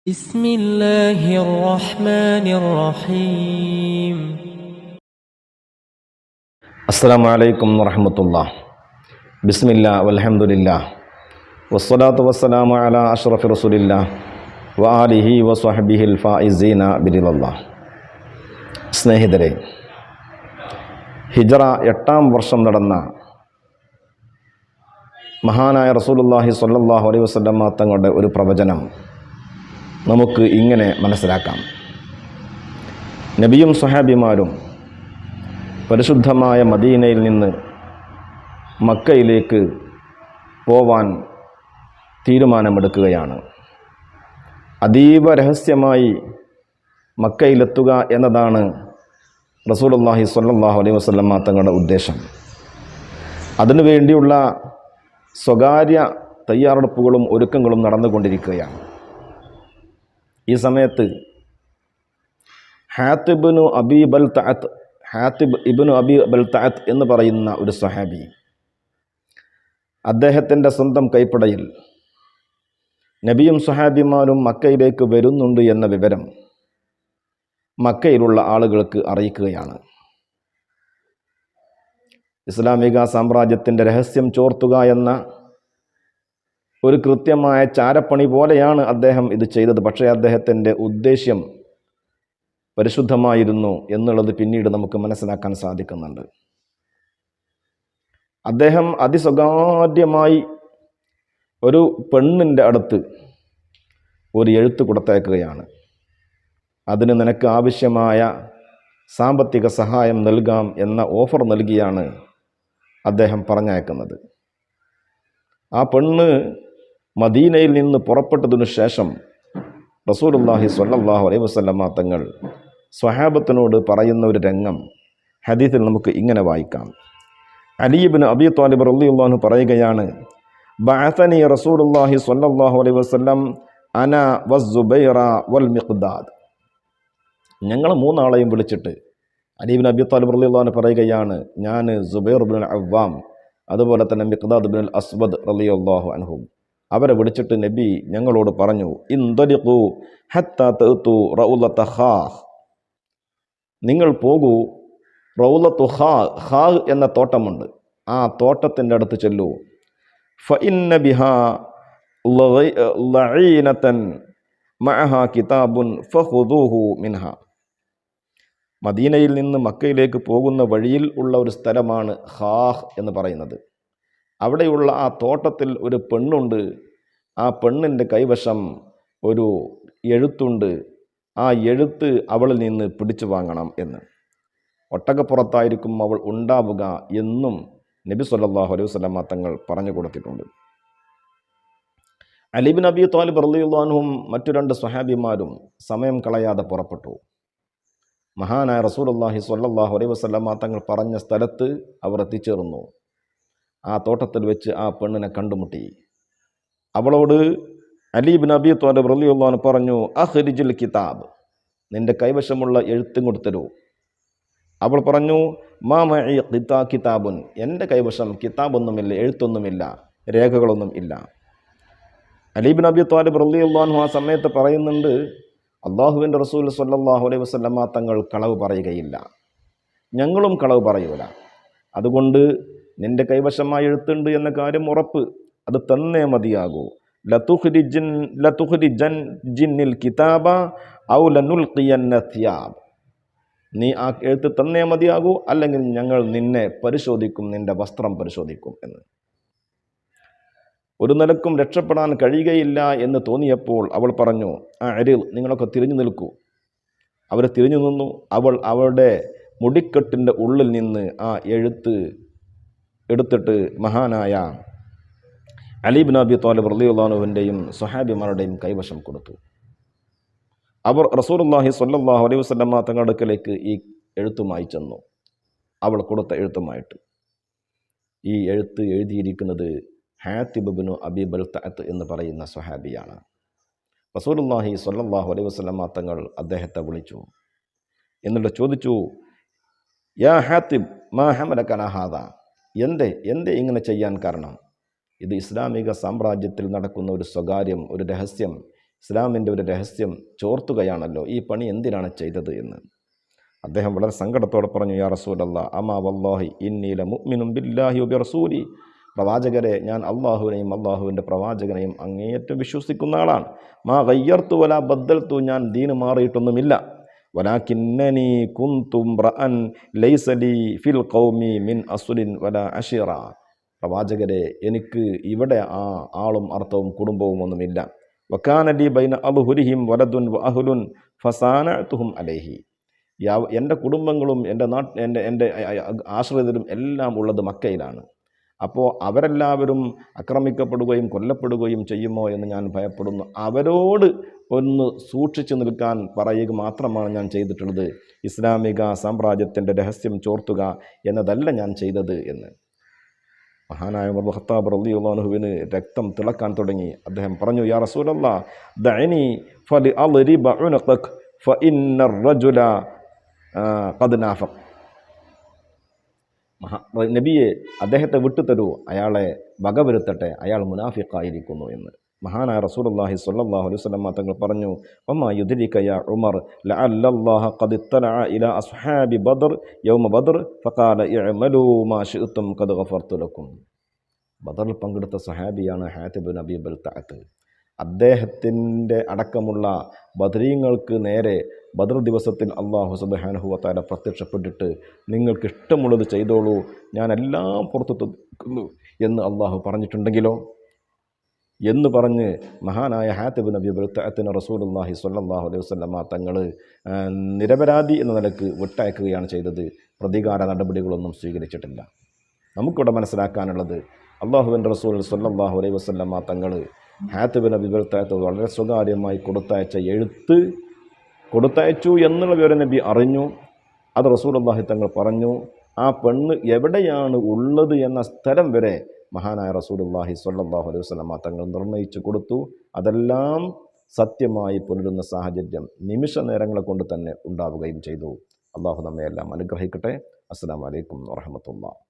بسم الله الرحمن الرحيم. السلام عليكم ورحمة الله. بسم الله والحمد لله والصلاة والسلام على أشرف رسول الله وآله وصحبه الفائزين برضا الله. സ്നേഹിതരെ, ഹിജറ 8-ാം വർഷം നടന്ന മഹാനായ റസൂലുള്ളാഹി സ്വല്ലല്ലാഹു അലൈഹി വസല്ലം തങ്ങളുടെ ഒരു പ്രവചനം നമുക്ക് ഇങ്ങനെ മനസ്സിലാക്കാം. നബിയും സ്വഹാബിമാരും പരിശുദ്ധമായ മദീനയിൽ നിന്ന് മക്കയിലേക്ക് പോവാൻ തീരുമാനമെടുക്കുകയാണ്. അതീവ രഹസ്യമായി മക്കയിലെത്തുക എന്നതാണ് റസൂലുള്ളാഹി സ്വല്ലല്ലാഹു അലൈഹി വസല്ലം തങ്ങളുടെ ഉദ്ദേശം. അതിനുവേണ്ടിയുള്ള സ്വകാര്യ തയ്യാറെടുപ്പുകളും ഒരുക്കങ്ങളും നടന്നുകൊണ്ടിരിക്കുകയാണ്. ഈ സമയത്ത് ഹാത്തിബ് ഇബ്നു അബി ബൽതഅത്ത് എന്ന് പറയുന്ന ഒരു സ്വഹാബി, അദ്ദേഹത്തിൻ്റെ സ്വന്തം കൈപ്പടയിൽ നബിയും സ്വഹാബിമാരും മക്കയിലേക്ക് വരുന്നുണ്ട് എന്ന വിവരം മക്കയിലുള്ള ആളുകൾക്ക് അറിയിക്കുകയാണ്. ഇസ്ലാമിക സാമ്രാജ്യത്തിൻ്റെ രഹസ്യം ചോർത്തുക എന്ന ഒരു കൃത്യമായ ചാരപ്പണി പോലെയാണ് അദ്ദേഹം ഇത് ചെയ്തത്. പക്ഷേ അദ്ദേഹത്തിൻ്റെ ഉദ്ദേശ്യം പരിശുദ്ധമായിരുന്നു എന്നുള്ളത് പിന്നീട് നമുക്ക് മനസ്സിലാക്കാൻ സാധിക്കുന്നുണ്ട്. അദ്ദേഹം അതിസ്വകാര്യമായി ഒരു പെണ്ണിൻ്റെ അടുത്ത് ഒരു എഴുത്ത് കൊടുത്തയക്കുകയാണ്. അതിന് നിനക്ക് ആവശ്യമായ സാമ്പത്തിക സഹായം നൽകാം എന്ന ഓഫർ നൽകിയാണ് അദ്ദേഹം പറഞ്ഞയക്കുന്നത്. ആ പെണ്ണ് മദീനയിൽ നിന്ന് പുറപ്പെട്ടതിനു ശേഷം റസൂലുള്ളാഹി സ്വല്ലല്ലാഹു അലൈഹി വസല്ലം തങ്ങൾ സ്വഹാബത്തിനോട് പറയുന്ന ഒരു രംഗം ഹദീസിൽ നമുക്ക് ഇങ്ങനെ വായിക്കാം. അലി ഇബ്നു അബി ത്വാലിബ് റളിയല്ലാഹു അൻഹു പറയുകയാണ്, ബഅസനി റസൂലുള്ളാഹി സ്വല്ലല്ലാഹു അലൈഹി വസല്ലം അന വസ്സുബൈറ വൽ മിഖ്ദാദ്. ഞങ്ങൾ മൂന്നാളെയും വിളിച്ചിട്ട് അലി ഇബ്നു അബി ത്വാലിബ് റളിയല്ലാഹു അൻഹു പറയുകയാണ്, ഞാൻ സുബൈർ ഇബ്നുൽ അവ്വാം, അതുപോലെ തന്നെ മിഖ്ദാദ് ഇബ്നുൽ അസ്വദ് റളിയല്ലാഹു അൻഹും, അവരെ വിളിച്ചിട്ട് നബി ഞങ്ങളോട് പറഞ്ഞു, ഇൻതലിഖു ഹത്താ തഅതു റൗലത ഖാഹ്, നിങ്ങൾ പോകൂ, റൗലത്തു ഖാഹ് എന്ന തോട്ടമുണ്ട്, ആ തോട്ടത്തിൻ്റെ അടുത്ത് ചെല്ലൂ. ഫഇന്ന ബിഹാ ലഈനതൻ മഅഹാ കിതാബുൻ ഫഖുദൂഹു മിൻഹ. മദീനയിൽ നിന്ന് മക്കയിലേക്ക് പോകുന്ന വഴിയിൽ ഉള്ള ഒരു സ്ഥലമാണ് ഖാഹ് എന്ന് പറയുന്നത്. അവിടെയുള്ള ആ തോട്ടത്തിൽ ഒരു പെണ്ണുണ്ട്. ആ പെണ്ണിൻ്റെ കൈവശം ഒരു എഴുത്തുണ്ട്. ആ എഴുത്ത് അവളിൽ നിന്ന് പിടിച്ചു വാങ്ങണം എന്ന്. ഒട്ടകപ്പുറത്തായിരിക്കും അവൾ ഉണ്ടാവുക എന്നും നബി സല്ലല്ലാഹു അലൈഹി വസല്ലം തങ്ങൾ പറഞ്ഞു കൊടുത്തിട്ടുണ്ട്. അലി ഇബ്നു അബി ത്വാലിബ് റളിയല്ലാഹു അൻഹും മറ്റു രണ്ട് സ്വഹാബിമാരും സമയം കളയാതെ പുറപ്പെട്ടു. മഹാനായ റസൂലുള്ളാഹി സ്വല്ലല്ലാഹു അലൈഹി വസല്ലം തങ്ങൾ പറഞ്ഞ സ്ഥലത്ത് അവർ എത്തിച്ചേർന്നു. ആ തോട്ടത്തിൽ വെച്ച് ആ പെണ്ണിനെ കണ്ടുമുട്ടി. അവളോട് അലി ഇബ്നു അബി ത്വാലിബ് റളിയല്ലാഹു അൻഹു പറഞ്ഞു, അഖ്രിജുൽ കിതാബ്, നിന്റെ കൈവശമുള്ള എഴുത്തും കൊടുത്തരൂ. അവൾ പറഞ്ഞു, മാ മഇ കിതാബുൻ, എൻ്റെ കൈവശം കിതാബൊന്നുമില്ല, എഴുത്തൊന്നുമില്ല, രേഖകളൊന്നും ഇല്ല. അലി ഇബ്നു അബി ത്വാലിബ് റളിയല്ലാഹു അൻഹു ആ സമയത്ത് പറയുന്നുണ്ട്, അല്ലാഹുവിൻ്റെ റസൂൽ സ്വല്ലല്ലാഹു അലൈഹി വസല്ലം തങ്ങൾ കളവ് പറയുകയില്ല, ഞങ്ങളും കളവ് പറയൂല. അതുകൊണ്ട് നിന്റെ കൈവശമായി എഴുത്തുണ്ട് എന്ന കാര്യം ഉറപ്പ്, അത് തന്നേ മതിയാകൂ. ലതുഖ്രിജന്നിൽ കിതാബ ഔ ലനുൽഖിയന്ന സിയാബ്, നീ ആ എഴുത്ത് തന്നേ മതിയാകൂ, അല്ലെങ്കിൽ ഞങ്ങൾ നിന്നെ പരിശോധിക്കും, നിന്റെ വസ്ത്രം പരിശോധിക്കും എന്ന്. ഒരു നിലക്കും രക്ഷപ്പെടാൻ കഴിയുകയില്ല എന്ന് തോന്നിയപ്പോൾ അവൾ പറഞ്ഞു, നിങ്ങളൊക്കെ തിരിഞ്ഞു നിൽക്കൂ. അവർ തിരിഞ്ഞു നിന്നു. അവൾ അവളുടെ മുടിക്കെട്ടിൻ്റെ ഉള്ളിൽ നിന്ന് ആ എഴുത്ത് എടുത്തിട്ട് മഹാനായ അലി ഇബ്നു അബി ത്വാലിബ് റളിയല്ലാഹു അൻഹുവിൻ്റെയും സ്വഹാബിമാരുടെയും കൈവശം കൊടുത്തു. അവർ റസൂലുള്ളാഹി സ്വല്ലല്ലാഹു അലൈഹി വസല്ലം തങ്ങളുടെ അടുക്കലേക്ക് ഈ എഴുത്തുമായി ചെന്നു. അവൾ കൊടുത്ത എഴുത്തുമായിട്ട്. ഈ എഴുത്ത് എഴുതിയിരിക്കുന്നത് ഹാത്തിബ് ഇബ്നു അബി ബൽതഅത്ത് എന്ന് പറയുന്ന സ്വഹാബിയാണ്. റസൂലുള്ളാഹി സ്വല്ലല്ലാഹു അലൈഹി വസല്ലം തങ്ങൾ അദ്ദേഹത്തെ വിളിച്ചു. എന്നിട്ട് ചോദിച്ചു, യാ ഹാത്തിബ് മാ ഹമലക അലാ ഹാദാ, എന്തേ ഇങ്ങനെ ചെയ്യാൻ കാരണം? ഇത് ഇസ്ലാമിക സാമ്രാജ്യത്തിൽ നടക്കുന്ന ഒരു സ്വകാര്യം, ഒരു രഹസ്യം. ഇസ്ലാമിൻ്റെ ഒരു രഹസ്യം ചോർത്തുകയാണല്ലോ, ഈ പണി എന്തിനാണ് ചെയ്തത് എന്ന്. അദ്ദേഹം വളരെ സങ്കടത്തോടെ പറഞ്ഞു, യാ റസൂലല്ലാ അമാ വല്ലാഹി ഇന്നി ലമുഅ്മിനുൻ ബില്ലാഹി വബി റസൂലി. പ്രവാചകരെ, ഞാൻ അള്ളാഹുവിനെയും അള്ളാഹുവിൻ്റെ പ്രവാചകനെയും അങ്ങേയറ്റം വിശ്വസിക്കുന്ന ആളാണ്. മാ ഗയ്യർതു വലാ ബദ്ദൽതു, ഞാൻ ദീന് മാറിയിട്ടൊന്നുമില്ല. വലാകിന്നനി കുന്തു ഇംറഅൻ ലൈസ ലീ ഫിൽ ഖൗമി മിൻ അസ്ലിൻ വലാ അശീറ. പ്രവാചകരെ, എനിക്ക് ഇവിടെ ആളും അർത്ഥവും കുടുംബവും ഒന്നുമില്ല. വകാന ലീ ബൈന അദ്ഹുരിഹിം വലദുൻ വഅഹ്ലുൻ ഫസാനഅതുഹും അലൈഹി. എൻ്റെ കുടുംബങ്ങളും എൻ്റെ ആശ്രിതരും എല്ലാം ഉള്ളത് മക്കയിലാണ്. അപ്പോൾ അവരെല്ലാവരും ആക്രമിക്കപ്പെടുകയും കൊല്ലപ്പെടുകയും ചെയ്യുമോ എന്ന് ഞാൻ ഭയപ്പെടുന്നു. അവരോട് ഒന്ന് സൂക്ഷിച്ചു നിൽക്കാൻ പറയുക മാത്രമാണ് ഞാൻ ചെയ്തിട്ടുള്ളത്. ഇസ്ലാമിക സാമ്രാജ്യത്തിൻ്റെ രഹസ്യം ചോർത്തുക എന്നതല്ല ഞാൻ ചെയ്തത് എന്ന്. മഹാനായ ഉമർ ഇബ്നു ഖത്താബ് റളിയല്ലാഹു അൻഹുവിന് രക്തം തിളക്കാൻ തുടങ്ങി. അദ്ദേഹം പറഞ്ഞു, യാ റസൂലല്ലാഹ് ദഅനി ഫലി അദ്രിബ ഉനഖക ഫഇന്ന റജുല ഖദ് നാഫഖ്. നബിയെ, അദ്ദേഹത്തെ വിട്ടുതരൂ, അയാളെ വകവരുത്തട്ടെ, അയാൾ മുനാഫിഖായിരിക്കുന്നു എന്ന്. മഹാനായ റസൂലുള്ളാഹി സ്വല്ലല്ലാഹു അലൈഹി വസല്ലം തങ്ങൾ പറഞ്ഞു, വമാ യുദ്രിക യാ ഉമർ ലഅല്ലല്ലാഹ ഖദ് ഇത്തലഅ ഇലാ അസ്ഹാബി ബദർ യൗമ ബദർ ഫഖാല ഇഅ്മലൂ മാ ശിഅ്തും ഖദ് ഗഫർതു ലക്കും. ബദറിൽ പങ്കെടുത്ത സഹാബിയാണ് ഹാത്തിബ് ബിൻ അബീ ബൽതഅത്ത്. അദ്ദേഹത്തിൻ്റെ അടക്കമുള്ള ബദരീങ്ങൾക്ക് നേരെ ബദർ ദിവസത്തിൽ അല്ലാഹു സുബ്ഹാനഹു വ തആല പ്രത്യക്ഷപ്പെട്ടിട്ട്, നിങ്ങൾക്ക് ഇഷ്ടമുള്ളത് ചെയ്തോളൂ, ഞാനെല്ലാം പുറത്തു നിൽക്കുന്നു എന്ന് അള്ളാഹു പറഞ്ഞിട്ടുണ്ടെങ്കിലോ എന്ന് പറഞ്ഞ് മഹാനായ ഹാത്തിബ് ബിൻ അബീ ബൽതഅത്തിന് റസൂലുള്ളാഹി സ്വല്ലല്ലാഹു അലൈഹി വസല്ലം തങ്ങൾ നിരപരാധി എന്ന നിലക്ക് വിട്ടയക്കുകയാണ് ചെയ്തത്. പ്രതികാര നടപടികളൊന്നും സ്വീകരിച്ചിട്ടില്ല. നമുക്കിവിടെ മനസ്സിലാക്കാനുള്ളത്, അള്ളാഹുവിൻ്റെ റസൂൽ സ്വല്ലല്ലാഹു അലൈഹി വസല്ലം തങ്ങൾ ഹാത്തിബ് ബിൻ അബീ ബൽതഅത്ത് വളരെ സ്വകാര്യമായി കൊടുത്തയച്ച എഴുത്ത് കൊടുത്തയച്ചു എന്നുള്ള വിവരം നബി അറിഞ്ഞു. അത് റസൂലുള്ളാഹി തങ്ങൾ പറഞ്ഞു. ആ പെണ്ണ് എവിടെയാണ് ഉള്ളത് എന്ന സ്ഥലം വരെ മഹാനായ റസൂലുള്ളാഹി സ്വല്ലല്ലാഹു അലൈഹി വസല്ലം തങ്ങൾ നിർണയിച്ചു കൊടുത്തു. അതെല്ലാം സത്യമായി പുലരുന്ന സാഹചര്യം നിമിഷ നേരങ്ങളെ കൊണ്ട് തന്നെ ഉണ്ടാവുകയും ചെയ്തു. അള്ളാഹു നമ്മെ എല്ലാം അനുഗ്രഹിക്കട്ടെ. അസ്സലാമു അലൈക്കും വറഹ്മത്തുള്ളാഹി.